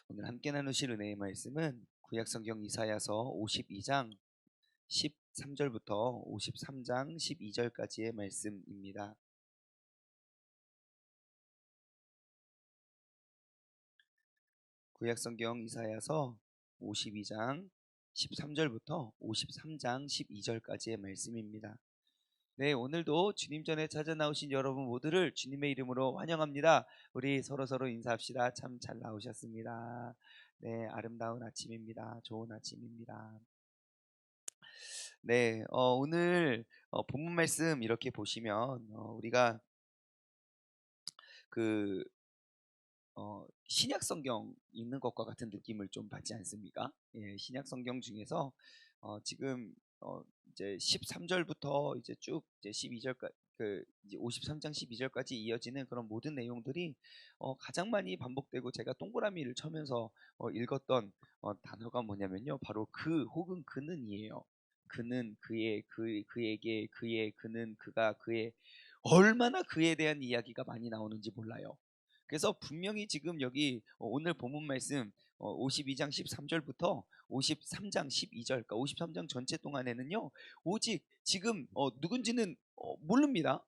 오늘 함께 나누실 은혜의 말씀은 구약성경 이사야서 52장 13절부터 53장 12절까지의 말씀입니다. 구약성경 이사야서 52장 13절부터 53장 12절까지의 말씀입니다. 네, 오늘도 주님 전에 찾아 나오신 여러분 모두를 주님의 이름으로 환영합니다. 우리 서로 인사합시다. 참 잘 나오셨습니다. 네, 아름다운 아침입니다. 좋은 아침입니다. 네, 오늘 본문 말씀 이렇게 보시면 우리가 그 신약 성경 읽는 것과 같은 느낌을 좀 받지 않습니까? 예, 신약 성경 중에서 지금 이제 13절부터 이제 쭉 이제 12절까지 이제 53장 12절까지 이어지는 그런 모든 내용들이 가장 많이 반복되고 제가 동그라미를 쳐면서 읽었던 단어가 뭐냐면요, 바로 그 혹은 그는이에요. 그는 그에게 그의 그는 그가 그의 얼마나 그에 대한 이야기가 많이 나오는지 몰라요. 그래서 분명히 지금 여기 오늘 본문 말씀 52장 13절부터 53장 12절, 그러니까 53장 전체 동안에는요, 오직 지금 누군지는 모릅니다.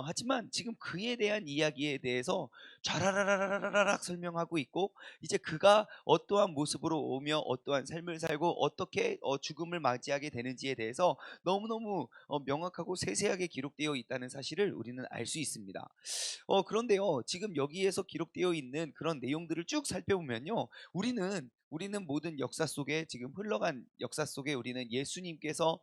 하지만 지금 그에 대한 이야기에 대해서 좌라라라라라락 설명하고 있고, 이제 그가 어떠한 모습으로 오며 어떠한 삶을 살고 어떻게 죽음을 맞이하게 되는지에 대해서 너무너무 명확하고 세세하게 기록되어 있다는 사실을 우리는 알 수 있습니다. 그런데요, 지금 여기에서 기록되어 있는 그런 내용들을 쭉 살펴보면요, 우리는 모든 역사 속에 지금 흘러간 역사 속에 우리는 예수님께서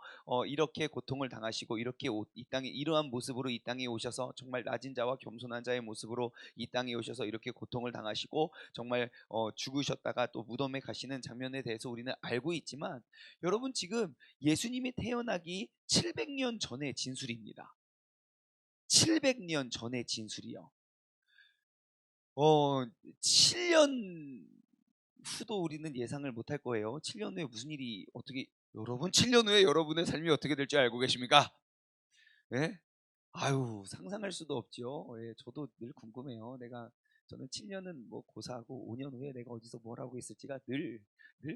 이렇게 고통을 당하시고 이렇게 이 땅에 이러한 모습으로 이 땅에 오셔서 정말 낮은 자와 겸손한 자의 모습으로 이 땅에 오셔서 이렇게 고통을 당하시고 정말 죽으셨다가 또 무덤에 가시는 장면에 대해서 우리는 알고 있지만, 여러분 지금 예수님이 태어나기 700년 전의 진술입니다. 700년 전의 진술이요. 7년 후도 우리는 예상을 못할 거예요. 7년 후에 무슨 일이 어떻게, 여러분 7년 후에 여러분의 삶이 어떻게 될지 알고 계십니까? 예? 아유, 상상할 수도 없죠. 예, 저도 늘 궁금해요. 저는 7년은 뭐 고사하고 5년 후에 내가 어디서 뭘 하고 있을지가 늘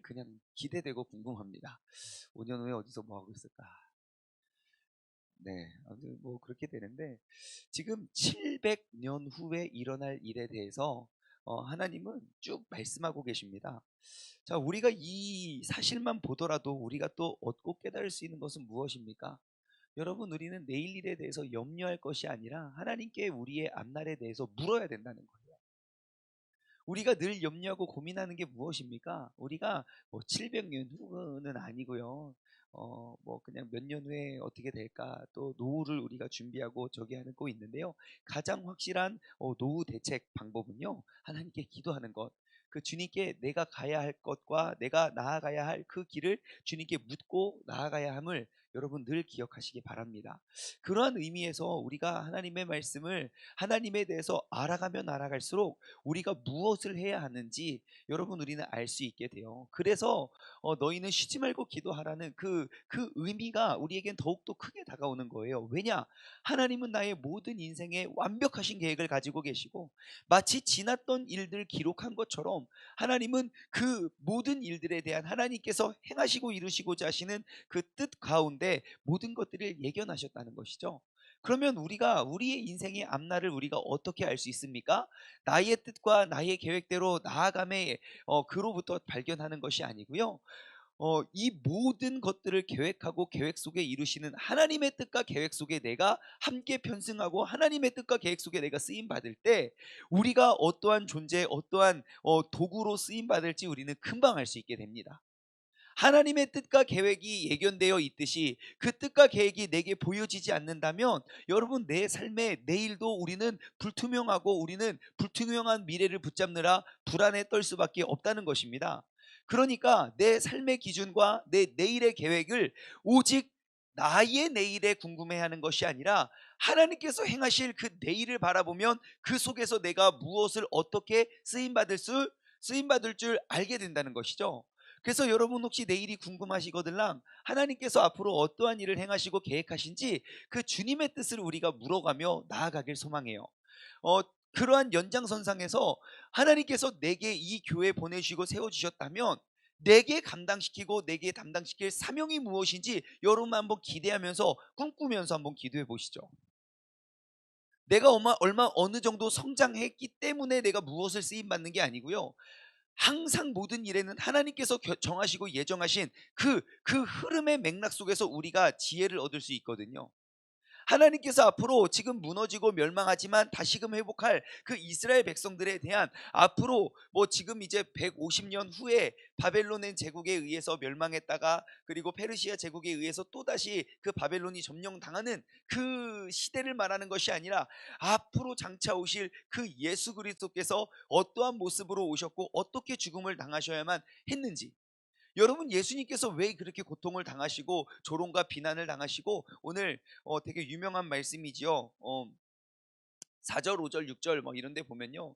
그냥 기대되고 궁금합니다. 5년 후에 어디서 뭐 하고 있을까? 네, 아무튼 뭐 그렇게 되는데, 지금 700년 후에 일어날 일에 대해서 하나님은 쭉 말씀하고 계십니다. 자, 우리가 이 사실만 보더라도 우리가 또 얻고 깨달을 수 있는 것은 무엇입니까? 여러분, 우리는 내일 일에 대해서 염려할 것이 아니라 하나님께 우리의 앞날에 대해서 물어야 된다는 거예요. 우리가 늘 염려하고 고민하는 게 무엇입니까? 우리가 뭐 700년 후는 아니고요. 뭐 그냥 몇 년 후에 어떻게 될까? 또 노후를 우리가 준비하고 저기 하고 있는데요. 가장 확실한 노후 대책 방법은요, 하나님께 기도하는 것. 그 주님께 내가 가야 할 것과 내가 나아가야 할 그 길을 주님께 묻고 나아가야 함을 여러분 늘 기억하시기 바랍니다. 그러한 의미에서 우리가 하나님의 말씀을, 하나님에 대해서 알아가면 알아갈수록 우리가 무엇을 해야 하는지 여러분 우리는 알 수 있게 돼요. 그래서 너희는 쉬지 말고 기도하라는 그 의미가 우리에겐 더욱더 크게 다가오는 거예요. 왜냐? 하나님은 나의 모든 인생에 완벽하신 계획을 가지고 계시고, 마치 지났던 일들 기록한 것처럼 하나님은 그 모든 일들에 대한 하나님께서 행하시고 이루시고자 하시는 그 뜻 가운데 모든 것들을 예견하셨다는 것이죠. 그러면 우리가 우리의 인생의 앞날을 우리가 어떻게 알 수 있습니까? 나의 뜻과 나의 계획대로 나아감에 그로부터 발견하는 것이 아니고요. 이 모든 것들을 계획하고 계획 속에 이루시는 하나님의 뜻과 계획 속에 내가 함께 편승하고 하나님의 뜻과 계획 속에 내가 쓰임 받을 때, 우리가 어떠한 존재, 어떠한 도구로 쓰임 받을지 우리는 금방 알 수 있게 됩니다. 하나님의 뜻과 계획이 예견되어 있듯이 그 뜻과 계획이 내게 보여지지 않는다면, 여러분 내 삶의 내일도 우리는 불투명하고 우리는 불투명한 미래를 붙잡느라 불안에 떨 수밖에 없다는 것입니다. 그러니까 내 삶의 기준과 내 내일의 계획을 오직 나의 내일에 궁금해하는 것이 아니라 하나님께서 행하실 그 내일을 바라보면 그 속에서 내가 무엇을 어떻게 쓰임받을 줄 알게 된다는 것이죠. 그래서 여러분 혹시 내일이 궁금하시거들랑 하나님께서 앞으로 어떠한 일을 행하시고 계획하신지 그 주님의 뜻을 우리가 물어가며 나아가길 소망해요. 그러한 연장선상에서 하나님께서 내게 이 교회 보내주시고 세워주셨다면 내게 감당시키고 내게 담당시킬 사명이 무엇인지 여러분 한번 기대하면서 꿈꾸면서 한번 기도해 보시죠. 내가 얼마 어느 정도 성장했기 때문에 내가 무엇을 쓰임 받는 게 아니고요. 항상 모든 일에는 하나님께서 정하시고 예정하신 그 흐름의 맥락 속에서 우리가 지혜를 얻을 수 있거든요. 하나님께서 앞으로 지금 무너지고 멸망하지만 다시금 회복할 그 이스라엘 백성들에 대한 앞으로 뭐 지금 이제 150년 후에 바벨론의 제국에 의해서 멸망했다가 그리고 페르시아 제국에 의해서 또다시 그 바벨론이 점령당하는 그 시대를 말하는 것이 아니라 앞으로 장차 오실 그 예수 그리스도께서 어떠한 모습으로 오셨고 어떻게 죽음을 당하셔야만 했는지, 여러분 예수님께서 왜 그렇게 고통을 당하시고 조롱과 비난을 당하시고 오늘 되게 유명한 말씀이지요. 4절, 5절, 6절 뭐 이런 데 보면요.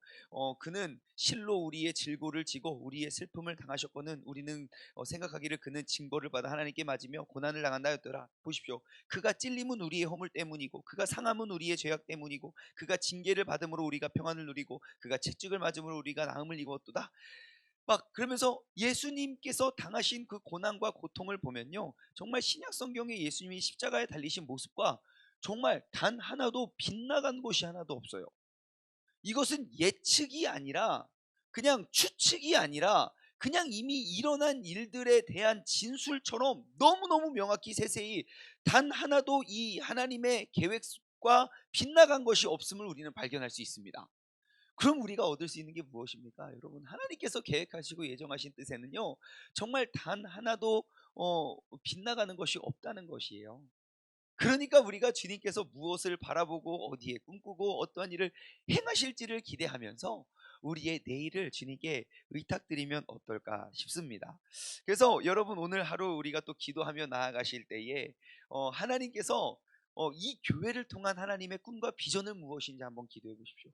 그는 실로 우리의 질고를 지고 우리의 슬픔을 당하셨거늘 우리는 생각하기를 그는 징벌을 받아 하나님께 맞으며 고난을 당한다였더라. 보십시오. 그가 찔림은 우리의 허물 때문이고 그가 상함은 우리의 죄악 때문이고 그가 징계를 받음으로 우리가 평안을 누리고 그가 채찍을 맞음으로 우리가 나음을 입었도다. 막 그러면서 예수님께서 당하신 그 고난과 고통을 보면요, 정말 신약 성경에 예수님이 십자가에 달리신 모습과 정말 단 하나도 빗나간 곳이 하나도 없어요. 이것은 예측이 아니라 그냥 추측이 아니라 그냥 이미 일어난 일들에 대한 진술처럼 너무너무 명확히 세세히 단 하나도 이 하나님의 계획과 빗나간 것이 없음을 우리는 발견할 수 있습니다. 그럼 우리가 얻을 수 있는 게 무엇입니까? 여러분, 하나님께서 계획하시고 예정하신 뜻에는요, 정말 단 하나도 빗나가는 것이 없다는 것이에요. 그러니까 우리가 주님께서 무엇을 바라보고 어디에 꿈꾸고 어떠한 일을 행하실지를 기대하면서 우리의 내일을 주님께 의탁드리면 어떨까 싶습니다. 그래서 여러분, 오늘 하루 우리가 또 기도하며 나아가실 때에 하나님께서 이 교회를 통한 하나님의 꿈과 비전은 무엇인지 한번 기도해 보십시오.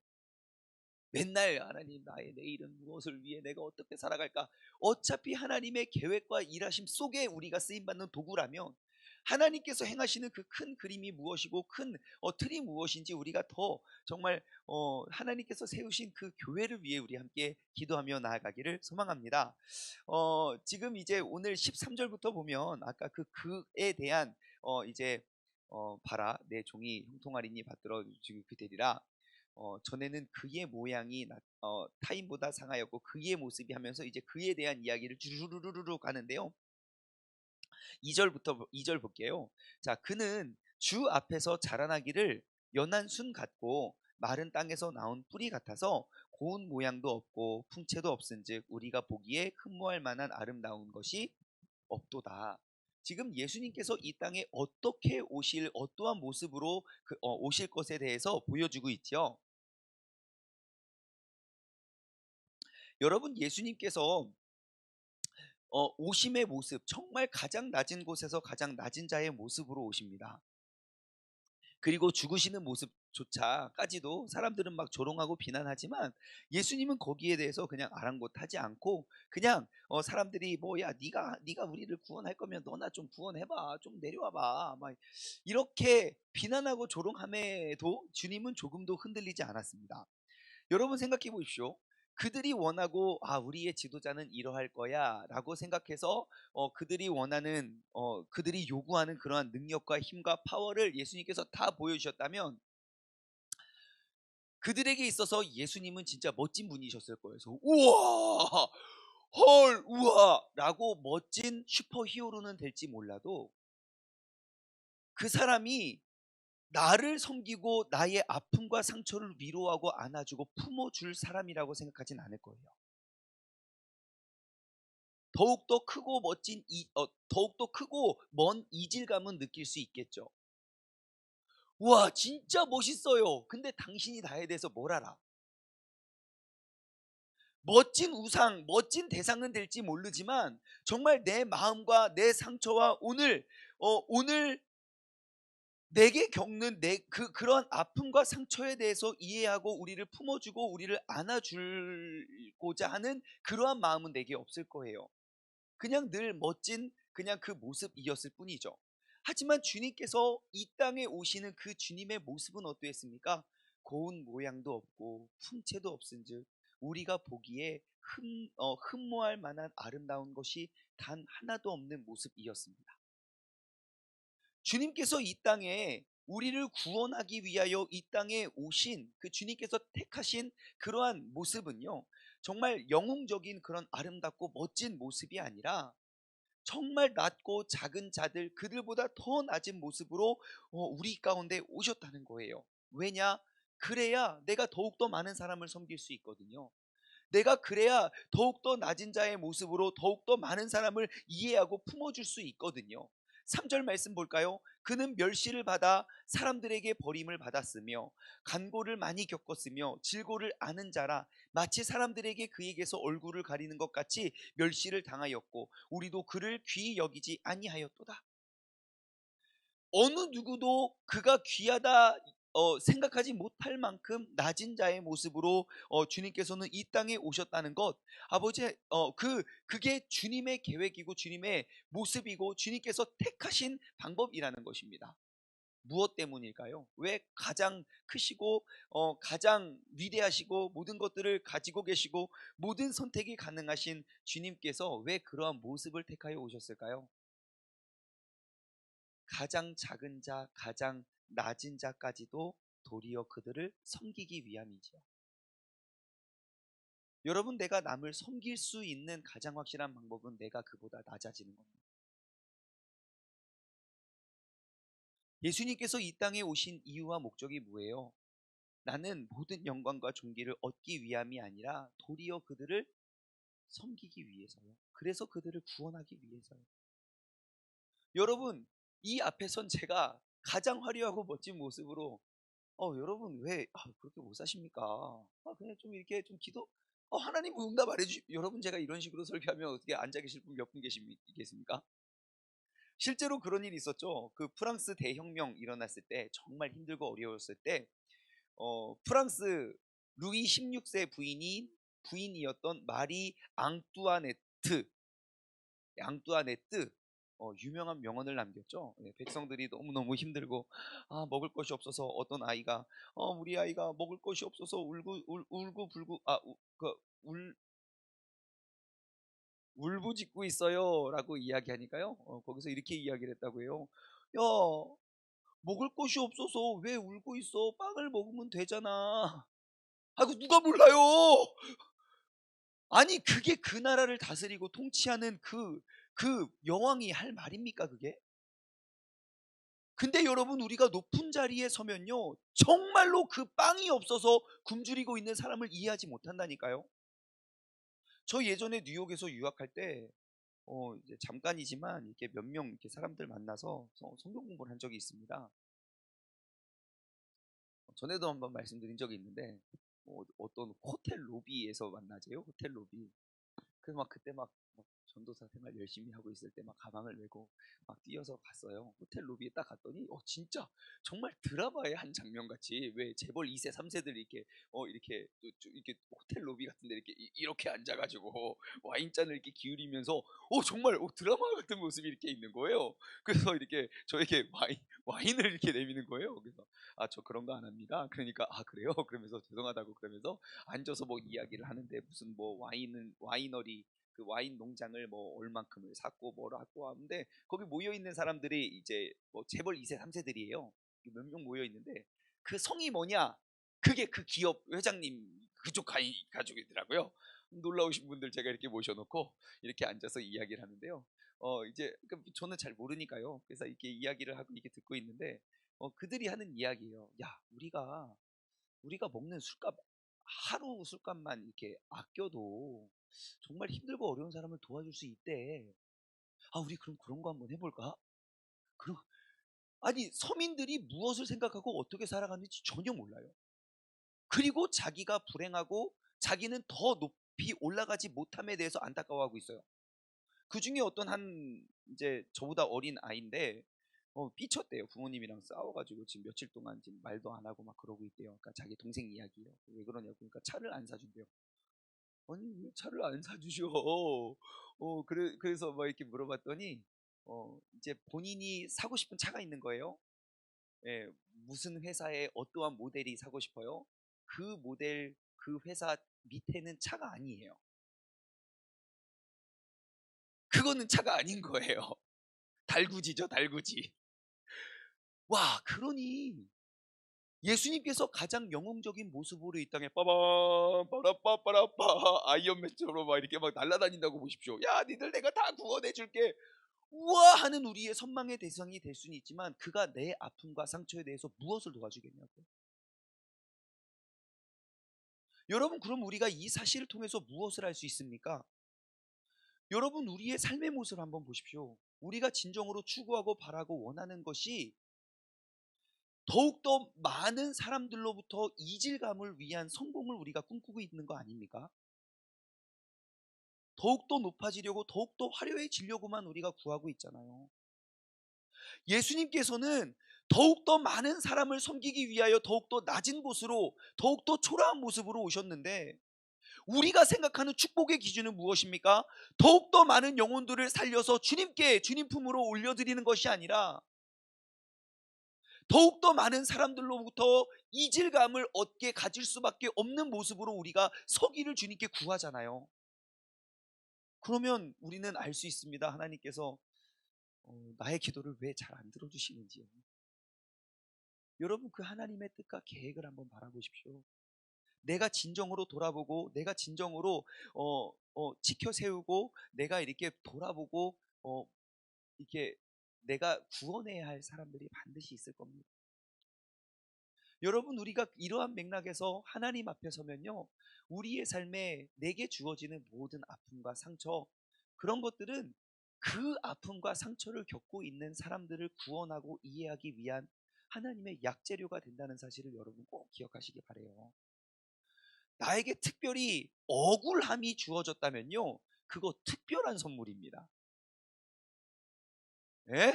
맨날 하나님 나의 내일은 무엇을 위해 내가 어떻게 살아갈까? 어차피 하나님의 계획과 일하심 속에 우리가 쓰임받는 도구라면 하나님께서 행하시는 그 큰 그림이 무엇이고 큰 틀이 무엇인지 우리가 더 정말 하나님께서 세우신 그 교회를 위해 우리 함께 기도하며 나아가기를 소망합니다. 지금 이제 오늘 13절부터 보면 아까 그 그에 대한 이제 봐라 내 종이 형통하리니 받들어 주게 되리라. 전에는 그의 모양이 타인보다 상하였고 그의 모습이 하면서 이제 그에 대한 이야기를 주르르르르 가는데요. 2절 볼게요. 자, 그는 주 앞에서 자라나기를 연한 순 같고 마른 땅에서 나온 뿌리 같아서 고운 모양도 없고 풍채도 없은즉 우리가 보기에 흠모할 만한 아름다운 것이 없도다. 지금 예수님께서 이 땅에 어떻게 오실 어떠한 모습으로 오실 것에 대해서 보여주고 있죠. 여러분, 예수님께서 오심의 모습, 정말 가장 낮은 곳에서 가장 낮은 자의 모습으로 오십니다. 그리고 죽으시는 모습조차까지도 사람들은 막 조롱하고 비난하지만 예수님은 거기에 대해서 그냥 아랑곳하지 않고 그냥 사람들이 뭐 야 네가 우리를 구원할 거면 너나 좀 구원해봐, 좀 내려와봐, 막 이렇게 비난하고 조롱함에도 주님은 조금도 흔들리지 않았습니다. 여러분 생각해 보십시오. 그들이 원하고 우리의 지도자는 이러할 거야라고 생각해서 그들이 원하는 그들이 요구하는 그러한 능력과 힘과 파워를 예수님께서 다 보여주셨다면 그들에게 있어서 예수님은 진짜 멋진 분이셨을 거예요. 그래서 우와, 헐, 우와라고 멋진 슈퍼 히어로는 될지 몰라도 그 사람이 나를 섬기고 나의 아픔과 상처를 위로하고 안아주고 품어줄 사람이라고 생각하진 않을 거예요. 더욱더 크고 더욱더 크고 먼 이질감은 느낄 수 있겠죠. 우와, 진짜 멋있어요. 근데 당신이 나에 대해서 뭘 알아? 멋진 우상, 멋진 대상은 될지 모르지만 정말 내 마음과 내 상처와 오늘 내게 겪는 그런 아픔과 상처에 대해서 이해하고 우리를 품어주고 우리를 안아주고자 하는 그러한 마음은 내게 없을 거예요. 그냥 늘 멋진 그냥 그 모습이었을 뿐이죠. 하지만 주님께서 이 땅에 오시는 그 주님의 모습은 어떠했습니까? 고운 모양도 없고 풍채도 없은즉 우리가 보기에 흠모할 만한 아름다운 것이 단 하나도 없는 모습이었습니다. 주님께서 이 땅에 우리를 구원하기 위하여 이 땅에 오신 그 주님께서 택하신 그러한 모습은요, 정말 영웅적인 그런 아름답고 멋진 모습이 아니라 정말 낮고 작은 자들, 그들보다 더 낮은 모습으로 우리 가운데 오셨다는 거예요. 왜냐? 그래야 내가 더욱더 많은 사람을 섬길 수 있거든요. 내가 그래야 더욱더 낮은 자의 모습으로 더욱더 많은 사람을 이해하고 품어줄 수 있거든요. 3절 말씀 볼까요? 그는 멸시를 받아 사람들에게 버림을 받았으며 간고를 많이 겪었으며 질고를 아는 자라, 마치 사람들에게 그에게서 얼굴을 가리는 것 같이 멸시를 당하였고 우리도 그를 귀히 여기지 아니하였도다. 어느 누구도 그가 귀하다 생각하지 못할 만큼 낮은 자의 모습으로 주님께서는 이 땅에 오셨다는 것, 아버지, 그게 주님의 계획이고 주님의 모습이고 주님께서 택하신 방법이라는 것입니다. 무엇 때문일까요? 왜 가장 크시고 가장 위대하시고 모든 것들을 가지고 계시고 모든 선택이 가능하신 주님께서 왜 그러한 모습을 택하여 오셨을까요? 가장 작은 자, 가장 낮은 자까지도 도리어 그들을 섬기기 위함이지요. 여러분, 내가 남을 섬길 수 있는 가장 확실한 방법은 내가 그보다 낮아지는 겁니다. 예수님께서 이 땅에 오신 이유와 목적이 뭐예요? 나는 모든 영광과 존귀를 얻기 위함이 아니라 도리어 그들을 섬기기 위해서요. 그래서 그들을 구원하기 위해서요. 여러분, 이 앞에선 제가 가장 화려하고 멋진 모습으로 여러분 왜 그렇게 못 사십니까? 그냥 좀 이렇게 좀 기도, 하나님 응답 안 해주시. 여러분, 제가 이런 식으로 설교하면 어떻게 앉아 계실 분 몇 분 계십니까? 실제로 그런 일이 있었죠. 그 프랑스 대혁명 일어났을 때 정말 힘들고 어려웠을 때 프랑스 루이 16세 부인이었던 마리 앙뚜아네트, 유명한 명언을 남겼죠. 예, 백성들이 너무너무 힘들고 먹을 것이 없어서 어떤 아이가 우리 아이가 먹을 것이 없어서 울고 불고 울부짖고 있어요라고 이야기하니까요. 거기서 이렇게 이야기를 했다고 해요. 야, 먹을 것이 없어서 왜 울고 있어? 빵을 먹으면 되잖아. 아이고, 누가 몰라요? 아니, 그게 그 나라를 다스리고 통치하는 그 여왕이 할 말입니까, 그게? 근데 여러분, 우리가 높은 자리에 서면요, 정말로 그 빵이 없어서 굶주리고 있는 사람을 이해하지 못한다니까요. 저 예전에 뉴욕에서 유학할 때 이제 잠깐이지만 이렇게 몇 명 이렇게 사람들 만나서 성경 공부를 한 적이 있습니다. 전에도 한번 말씀드린 적이 있는데 어떤 호텔 로비에서 만나재요. 호텔 로비. 그래서 막 그때 막 전도사 생활 열심히 하고 있을 때 막 가방을 메고 막 뛰어서 갔어요. 호텔 로비에 딱 갔더니 진짜 정말 드라마의 한 장면 같이, 왜 재벌 2세 3세들이 이렇게 이렇게 이렇게 호텔 로비 같은데 이렇게 이렇게 앉아가지고 와인잔을 이렇게 기울이면서 정말 드라마 같은 모습이 이렇게 있는 거예요. 그래서 이렇게 저에게 와인을 이렇게 내미는 거예요. 그래서 저 그런 거 안 합니다. 그러니까 그래요? 그러면서 죄송하다고 그러면서 앉아서 뭐 이야기를 하는데, 무슨 뭐 와이너리, 그 와인 농장을 뭐 얼만큼을 샀고 뭐를 하고 하는데, 거기 모여 있는 사람들이 이제 뭐 재벌 2세 3세들이에요. 몇 명 모여 있는데 그 성이 뭐냐? 그게 그 기업 회장님 그쪽 가족이더라고요. 놀라우신 분들 제가 이렇게 모셔놓고 이렇게 앉아서 이야기를 하는데요. 이제 저는 잘 모르니까요. 그래서 이렇게 이야기를 하고 이렇게 듣고 있는데 그들이 하는 이야기예요. 야, 우리가 먹는 술값, 하루 술값만 이렇게 아껴도 정말 힘들고 어려운 사람을 도와줄 수 있대. 우리 그럼 그런 거 한번 해볼까? 그럼 아니, 서민들이 무엇을 생각하고 어떻게 살아가는지 전혀 몰라요. 그리고 자기가 불행하고 자기는 더 높이 올라가지 못함에 대해서 안타까워하고 있어요. 그 중에 어떤 한 이제 저보다 어린 아이인데 삐쳤대요. 부모님이랑 싸워가지고 지금 며칠 동안 지금 말도 안 하고 막 그러고 있대요. 그러니까 자기 동생 이야기예요. 왜 그러냐고. 그러니까 차를 안 사준대요. 아니, 왜 차를 안 사주셔? 그래서 막 이렇게 물어봤더니 이제 본인이 사고 싶은 차가 있는 거예요. 예, 무슨 회사에 어떠한 모델이 사고 싶어요? 그 모델, 그 회사 밑에는 차가 아니에요. 그거는 차가 아닌 거예요. 달구지죠, 달구지. 와, 그러니 예수님께서 가장 영웅적인 모습으로 이 땅에 빠밤 빠라빠빠라빠 아이언맨처럼 막 이렇게 막 날아다닌다고 보십시오. 야, 니들 내가 다 구원해 줄게. 우와 하는 우리의 선망의 대상이 될 수는 있지만 그가 내 아픔과 상처에 대해서 무엇을 도와주겠냐고요. 여러분, 그럼 우리가 이 사실을 통해서 무엇을 할 수 있습니까? 여러분, 우리의 삶의 모습을 한번 보십시오. 우리가 진정으로 추구하고 바라고 원하는 것이 더욱더 많은 사람들로부터 이질감을 위한 성공을 우리가 꿈꾸고 있는 거 아닙니까? 더욱더 높아지려고 더욱더 화려해지려고만 우리가 구하고 있잖아요. 예수님께서는 더욱더 많은 사람을 섬기기 위하여 더욱더 낮은 곳으로 더욱더 초라한 모습으로 오셨는데, 우리가 생각하는 축복의 기준은 무엇입니까? 더욱더 많은 영혼들을 살려서 주님께 주님 품으로 올려드리는 것이 아니라 더욱더 많은 사람들로부터 이질감을 얻게 가질 수밖에 없는 모습으로 우리가 서기를 주님께 구하잖아요. 그러면 우리는 알 수 있습니다. 하나님께서 나의 기도를 왜 잘 안 들어주시는지요. 여러분, 그 하나님의 뜻과 계획을 한번 바라보십시오. 내가 진정으로 돌아보고 내가 진정으로 지켜 세우고 내가 이렇게 돌아보고 이렇게 내가 구원해야 할 사람들이 반드시 있을 겁니다. 여러분, 우리가 이러한 맥락에서 하나님 앞에 서면요, 우리의 삶에 내게 주어지는 모든 아픔과 상처, 그런 것들은 그 아픔과 상처를 겪고 있는 사람들을 구원하고 이해하기 위한 하나님의 약재료가 된다는 사실을 여러분 꼭 기억하시기 바래요. 나에게 특별히 억울함이 주어졌다면요, 그거 특별한 선물입니다. 예?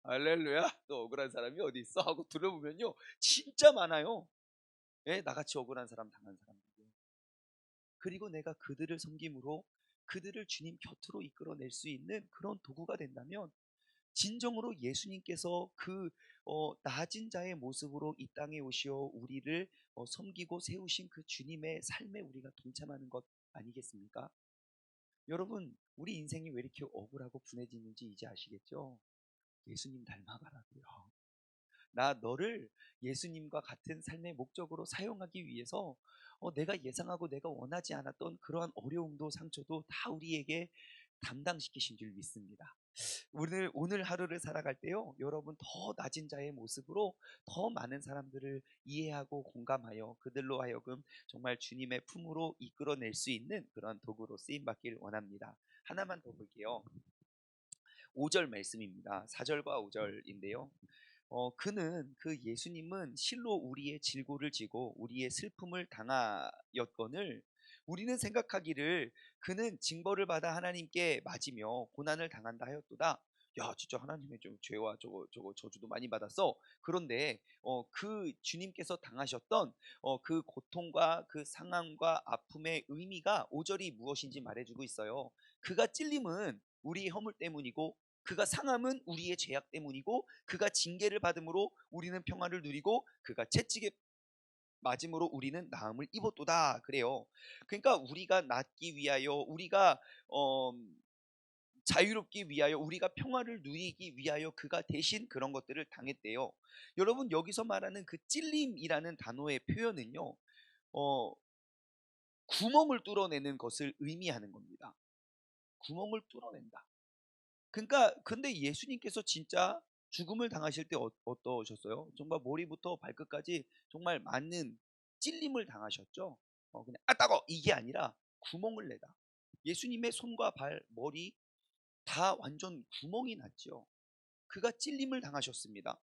할렐루야. 또 억울한 사람이 어디 있어? 하고 들어보면요, 진짜 많아요. 예? 나같이 억울한 사람 당한 사람들이요. 그리고 내가 그들을 섬김으로 그들을 주님 곁으로 이끌어낼 수 있는 그런 도구가 된다면, 진정으로 예수님께서 그 낮은 자의 모습으로 이 땅에 오시어 우리를 섬기고 세우신 그 주님의 삶에 우리가 동참하는 것 아니겠습니까? 여러분, 우리 인생이 왜 이렇게 억울하고 분해지는지 이제 아시겠죠? 예수님 닮아가라고요. 나 너를 예수님과 같은 삶의 목적으로 사용하기 위해서 내가 예상하고 내가 원하지 않았던 그러한 어려움도 상처도 다 우리에게 담당시키신 줄 믿습니다. 오늘 하루를 살아갈 때요, 여러분, 더 낮은 자의 모습으로 더 많은 사람들을 이해하고 공감하여 그들로 하여금 정말 주님의 품으로 이끌어낼 수 있는 그런 도구로 쓰임 받기를 원합니다. 하나만 더 볼게요. 5절 말씀입니다. 4절과 5절인데요. 그 예수님은 실로 우리의 질고를 지고 우리의 슬픔을 당하였거늘 우리는 생각하기를 그는 징벌을 받아 하나님께 맞으며 고난을 당한다 하였도다. 야, 진짜 하나님의 좀 죄와 저거 저주도 많이 받았어. 그런데 그 주님께서 당하셨던 그 고통과 그 상함과 아픔의 의미가 5절이 무엇인지 말해주고 있어요. 그가 찔림은 우리 허물 때문이고 그가 상함은 우리의 죄악 때문이고 그가 징계를 받음으로 우리는 평화를 누리고 그가 채찍에 맞음으로 우리는 나음을 입었도다. 그래요. 그러니까 우리가 낫기 위하여, 우리가 어, 자유롭기 위하여, 우리가 평화를 누리기 위하여 그가 대신 그런 것들을 당했대요. 여러분, 여기서 말하는 그 찔림이라는 단어의 표현은요, 어, 구멍을 뚫어내는 것을 의미하는 겁니다. 구멍을 뚫어낸다. 그러니까 근데 예수님께서 진짜 죽음을 당하실 때 어떠셨어요? 정말 머리부터 발끝까지 정말 많은 찔림을 당하셨죠. 그냥 따거 이게 아니라 구멍을 내다. 예수님의 손과 발, 머리 다 완전 구멍이 났죠. 그가 찔림을 당하셨습니다.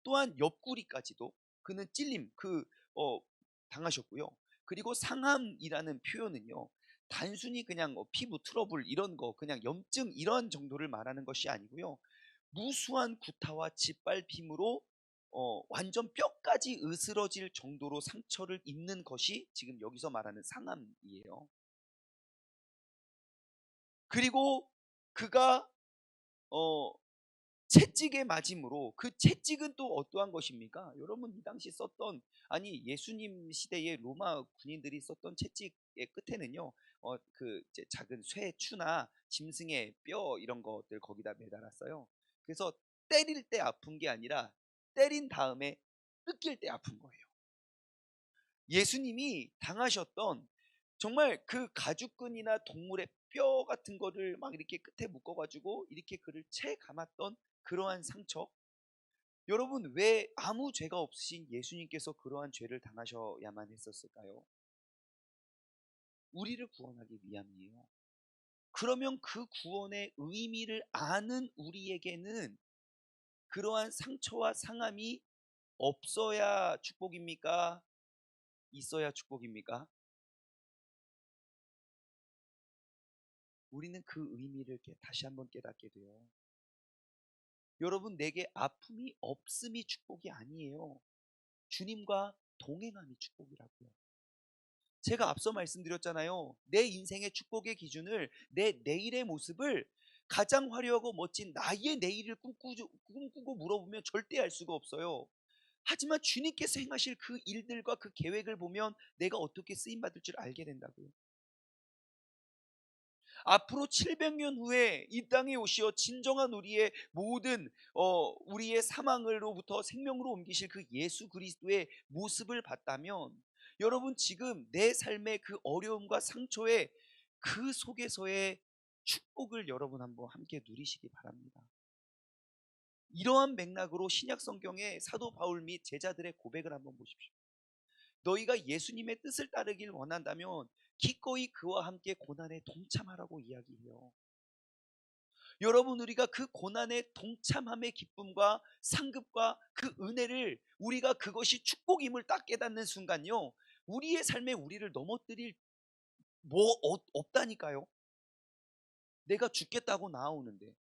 또한 옆구리까지도 그는 찔림 어, 당하셨고요. 그리고 상함이라는 표현은요, 단순히 그냥 피부 트러블 이런 거, 그냥 염증 이런 정도를 말하는 것이 아니고요, 무수한 구타와 짓밟힘으로 완전 뼈까지 으스러질 정도로 상처를 입는 것이 지금 여기서 말하는 상함이에요. 그리고 그가 어, 채찍에 맞음으로, 그 채찍은 또 어떠한 것입니까? 여러분, 이 당시 썼던, 아니 예수님 시대의 로마 군인들이 썼던 채찍의 끝에는요, 그 이제 작은 쇠 추나 짐승의 뼈 이런 것들 거기다 매달았어요. 그래서 때릴 때 아픈 게 아니라 때린 다음에 뜯길 때 아픈 거예요. 예수님이 당하셨던, 정말 그 가죽끈이나 동물의 뼈 같은 거를 막 이렇게 끝에 묶어가지고 이렇게 그를 채 감았던 그러한 상처. 여러분, 왜 아무 죄가 없으신 예수님께서 그러한 죄를 당하셔야만 했었을까요? 우리를 구원하기 위함이에요. 그러면 그 구원의 의미를 아는 우리에게는 그러한 상처와 상함이 없어야 축복입니까? 있어야 축복입니까? 우리는 그 의미를 다시 한번 깨닫게 돼요. 여러분, 내게 아픔이 없음이 축복이 아니에요. 주님과 동행함이 축복이라고요. 제가 앞서 말씀드렸잖아요. 내 인생의 축복의 기준을, 내 내일의 모습을 가장 화려하고 멋진 나의 내일을 꿈꾸고 물어보면 절대 알 수가 없어요. 하지만 주님께서 행하실 그 일들과 그 계획을 보면 내가 어떻게 쓰임받을 줄 알게 된다고요. 앞으로 700년 후에 이 땅에 오시어 진정한 우리의 모든 우리의 사망으로부터 생명으로 옮기실 그 예수 그리스도의 모습을 봤다면, 여러분 지금 내 삶의 그 어려움과 상처의 그 속에서의 축복을 여러분 한번 함께 누리시기 바랍니다. 이러한 맥락으로 신약 성경의 사도 바울 및 제자들의 고백을 한번 보십시오. 너희가 예수님의 뜻을 따르길 원한다면 기꺼이 그와 함께 고난에 동참하라고 이야기해요. 여러분, 우리가 그 고난의 동참함의 기쁨과 상급과 그 은혜를, 우리가 그것이 축복임을 딱 깨닫는 순간요, 우리의 삶에 우리를 넘어뜨릴 없다니까요. 내가 죽겠다고 나아오는데,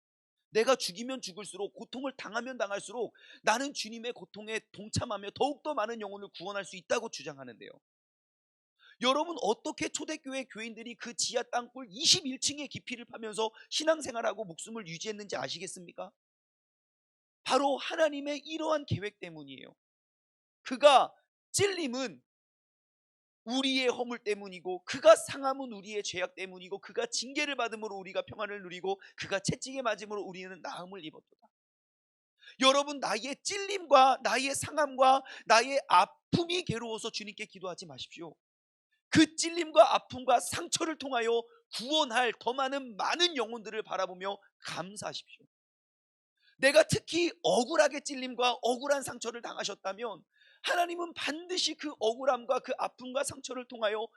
내가 죽이면 죽을수록, 고통을 당하면 당할수록 나는 주님의 고통에 동참하며 더욱더 많은 영혼을 구원할 수 있다고 주장하는데요. 여러분, 어떻게 초대교회 교인들이 그 지하 땅굴 21층의 깊이를 파면서 신앙생활하고 목숨을 유지했는지 아시겠습니까? 바로 하나님의 이러한 계획 때문이에요. 그가 찔림은 우리의 허물 때문이고, 그가 상함은 우리의 죄악 때문이고, 그가 징계를 받음으로 우리가 평안을 누리고, 그가 채찍에 맞음으로 우리는 나음을 입었도다. 여러분, 나의 찔림과 나의 상함과 나의 아픔이 괴로워서 주님께 기도하지 마십시오. 그 찔림과 아픔과 상처를 통하여 구원할 더 많은 영혼들을 바라보며 감사하십시오. 내가 특히 억울하게 찔림과 억울한 상처를 당하셨다면 하나님은 반드시 그 억울함과 그 아픔과 상처를 통하여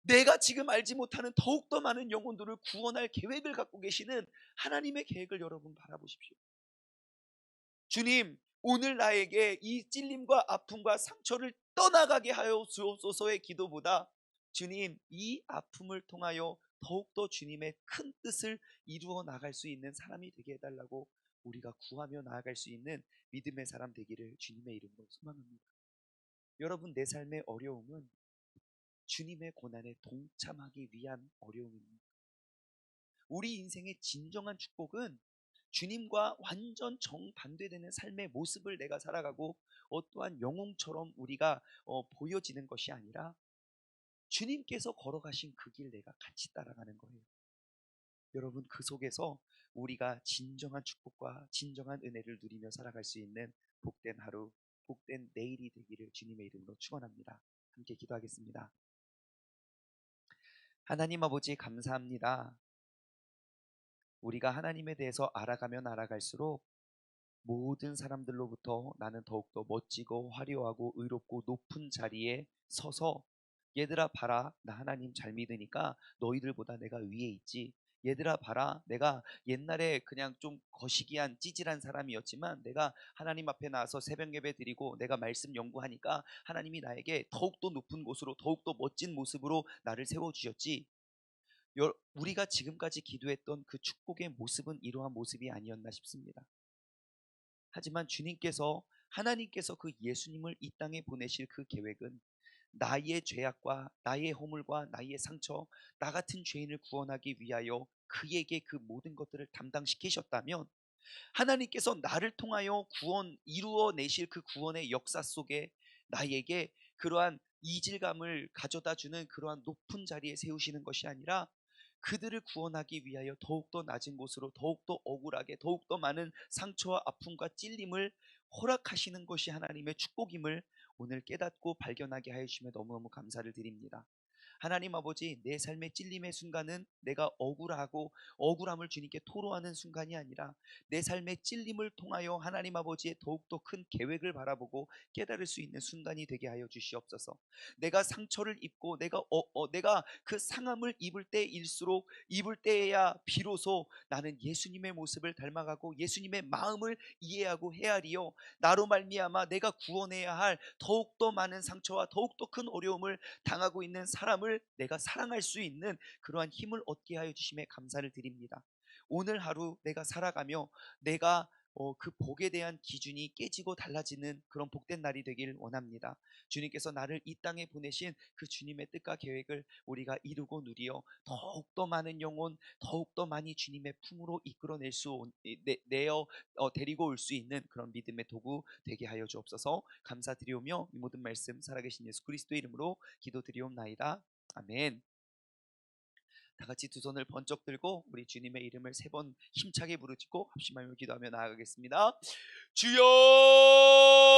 내가 지금 알지 못하는 더욱더 많은 영혼들을 구원할 계획을 갖고 계시는 하나님의 계획을 여러분 바라보십시오. 주님, 오늘 나에게 이 찔림과 아픔과 상처를 떠나가게 하여 주옵소서의 기도보다, 주님, 이 아픔을 통하여 더욱더 주님의 큰 뜻을 이루어 나갈 수 있는 사람이 되게 해달라고 우리가 구하며 나아갈 수 있는 믿음의 사람 되기를 주님의 이름으로 소망합니다. 여러분, 내 삶의 어려움은 주님의 고난에 동참하기 위한 어려움입니다. 우리 인생의 진정한 축복은 주님과 완전 정반대되는 삶의 모습을 내가 살아가고 어떠한 영웅처럼 우리가 보여지는 것이 아니라 주님께서 걸어가신 그 길 내가 같이 따라가는 거예요. 여러분, 그 속에서 우리가 진정한 축복과 진정한 은혜를 누리며 살아갈 수 있는 복된 하루, 복된 내일이 되기를 주님의 이름으로 축원합니다. 함께 기도하겠습니다. 하나님 아버지, 감사합니다. 우리가 하나님에 대해서 알아가면 알아갈수록 모든 사람들로부터 나는 더욱더 멋지고 화려하고 의롭고 높은 자리에 서서, 얘들아 봐라, 나 하나님 잘 믿으니까 너희들보다 내가 위에 있지. 얘들아 봐라, 내가 옛날에 그냥 좀 거시기한 찌질한 사람이었지만 내가 하나님 앞에 나와서 새벽 예배 드리고 내가 말씀 연구하니까 하나님이 나에게 더욱더 높은 곳으로 더욱더 멋진 모습으로 나를 세워주셨지. 우리가 지금까지 기도했던 그 축복의 모습은 이러한 모습이 아니었나 싶습니다. 하지만 하나님께서 그 예수님을 이 땅에 보내실 그 계획은 나의 죄악과 나의 허물과 나의 상처, 나 같은 죄인을 구원하기 위하여 그에게 그 모든 것들을 담당시키셨다면, 하나님께서 나를 통하여 구원 이루어 내실 그 구원의 역사 속에 나에게 그러한 이질감을 가져다 주는 그러한 높은 자리에 세우시는 것이 아니라 그들을 구원하기 위하여 더욱더 낮은 곳으로 더욱더 억울하게 더욱더 많은 상처와 아픔과 찔림을 허락하시는 것이 하나님의 축복임을 오늘 깨닫고 발견하게 하여 주시며 너무너무 감사를 드립니다. 하나님 아버지, 내 삶의 찔림의 순간은 내가 억울하고 억울함을 주님께 토로하는 순간이 아니라 내 삶의 찔림을 통하여 하나님 아버지의 더욱더 큰 계획을 바라보고 깨달을 수 있는 순간이 되게 하여 주시옵소서. 내가 상처를 입고 내가 그 상함을 입을 때일수록 입을 때에야 비로소 나는 예수님의 모습을 닮아가고 예수님의 마음을 이해하고 헤아리어 나로 말미암아 내가 구원해야 할 더욱더 많은 상처와 더욱더 큰 어려움을 당하고 있는 사람을 내가 사랑할 수 있는 그러한 힘을 얻게 하여 주심에 감사를 드립니다. 오늘 하루 내가 살아가며 내가 그 복에 대한 기준이 깨지고 달라지는 그런 복된 날이 되길 원합니다. 주님께서 나를 이 땅에 보내신 그 주님의 뜻과 계획을 우리가 이루고 누리어 더욱더 많은 영혼, 더욱더 많이 주님의 품으로 이끌어낼 내어 데리고 올 수 있는 그런 믿음의 도구 되게 하여 주옵소서. 감사드리오며 이 모든 말씀 살아계신 예수 그리스도의 이름으로 기도드리옵나이다. 아멘. 다 같이 두 손을 번쩍 들고 우리 주님의 이름을 세 번 힘차게 부르짖고 합심하며 기도하며 나아가겠습니다. 주여!